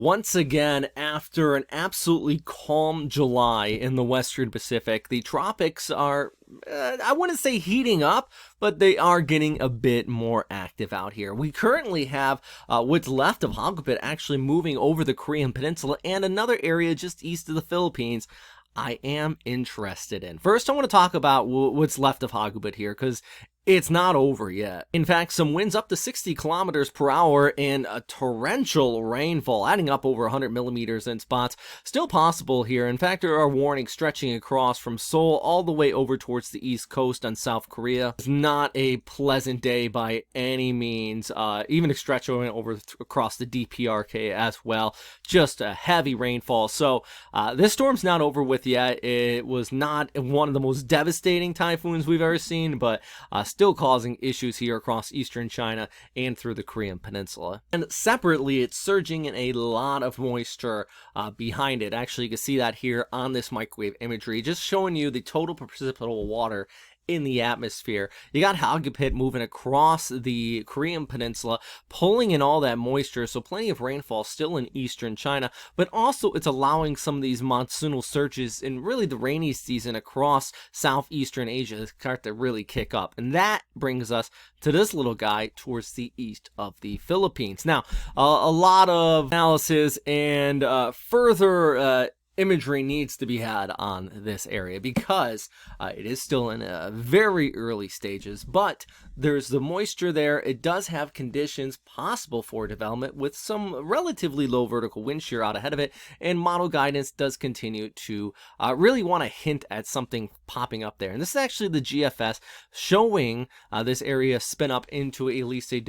Once again, after an absolutely calm July in the Western Pacific, the tropics are, I wouldn't say heating up, but they are getting a bit more active out here. We currently have what's left of Hagupit actually moving over the Korean Peninsula and another area just east of the Philippines I am interested in. First, I want to talk about what's left of Hagupit here, because it's not over yet. In fact, some winds up to 60 kilometers per hour and a torrential rainfall, adding up over 100 millimeters in spots, still possible here. In fact, there are warnings stretching across from Seoul all the way over towards the east coast on South Korea. It's not a pleasant day by any means, even stretching over across the DPRK as well. Just a heavy rainfall. So this storm's not over with yet. It was not one of the most devastating typhoons we've ever seen, but still causing issues here across eastern China and through the Korean Peninsula. And separately, it's surging in a lot of moisture behind it. Actually, you can see that here on this microwave imagery, just showing you the total precipitable water in the atmosphere. You got Hagupit moving across the Korean Peninsula, pulling in all that moisture, so plenty of rainfall still in eastern China, but also it's allowing some of these monsoonal surges in really the rainy season across southeastern Asia to start to really kick up. And that brings us to this little guy towards the east of the Philippines. Now, a lot of analysis and further imagery needs to be had on this area because it is still in very early stages, but there's the moisture there. It does have conditions possible for development with some relatively low vertical wind shear out ahead of it, and model guidance does continue to really want to hint at something popping up there. And this is actually the GFS showing this area spin up into at least a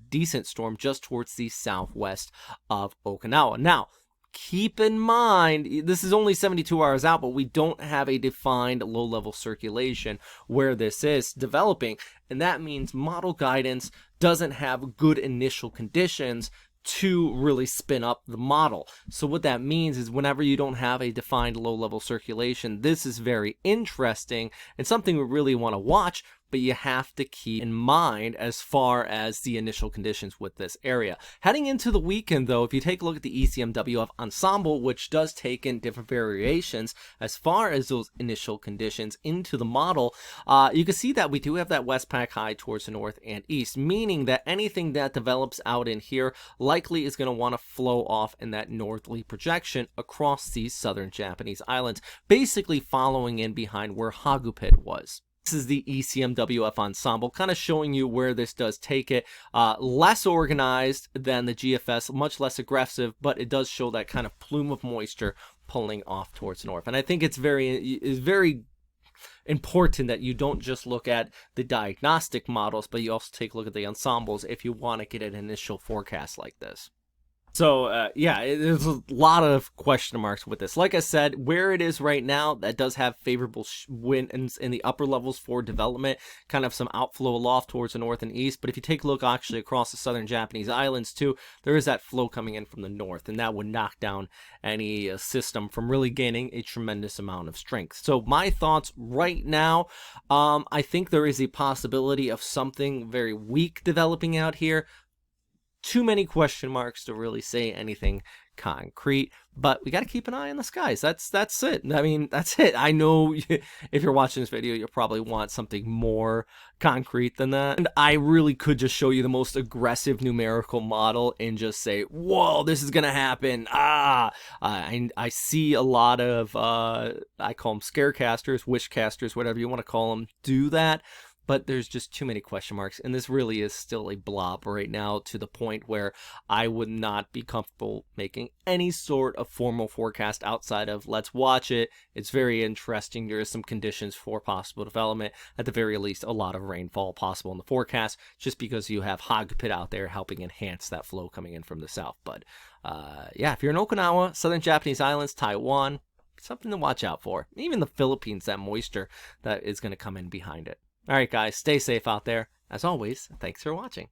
decent storm just towards the southwest of Okinawa. Now, keep in mind, this is only 72 hours out, but we don't have a defined low-level circulation where this is developing, and that means model guidance doesn't have good initial conditions to really spin up the model. So what that means is whenever you don't have a defined low-level circulation, this is very interesting and something we really want to watch, but you have to keep in mind as far as the initial conditions with this area. Heading into the weekend, though, if you take a look at the ECMWF ensemble, which does take in different variations as far as those initial conditions into the model, you can see that we do have that Westpac high towards the north and east, meaning that anything that develops out in here likely is going to want to flow off in that northerly projection across these southern Japanese islands, basically following in behind where Hagupit was. This is the ECMWF ensemble, kind of showing you where this does take it. Less organized than the GFS, much less aggressive, but it does show that kind of plume of moisture pulling off towards the north. And I think it's very important that you don't just look at the diagnostic models, but you also take a look at the ensembles if you want to get an initial forecast like this. So, yeah, there's a lot of question marks with this. Like I said, where it is right now, that does have favorable winds in the upper levels for development, kind of some outflow aloft towards the north and east. But if you take a look actually across the southern Japanese islands too, there is that flow coming in from the north, and that would knock down any system from really gaining a tremendous amount of strength. So my thoughts right now, I think there is a possibility of something very weak developing out here. Too many question marks to really say anything concrete, but we got to keep an eye on the skies. That's it. I mean, that's it. I know if you're watching this video, you'll probably want something more concrete than that. And I really could just show you the most aggressive numerical model and just say, whoa, this is going to happen. I see a lot of, I call them scarecasters, wishcasters, whatever you want to call them, do that. But there's just too many question marks, and this really is still a blob right now to the point where I would not be comfortable making any sort of formal forecast outside of let's watch it. It's very interesting. There is some conditions for possible development. At the very least, a lot of rainfall possible in the forecast just because you have Hagupit out there helping enhance that flow coming in from the south. But yeah, if you're in Okinawa, southern Japanese islands, Taiwan, something to watch out for. Even the Philippines, that moisture that is going to come in behind it. All right, guys, stay safe out there. As always, thanks for watching.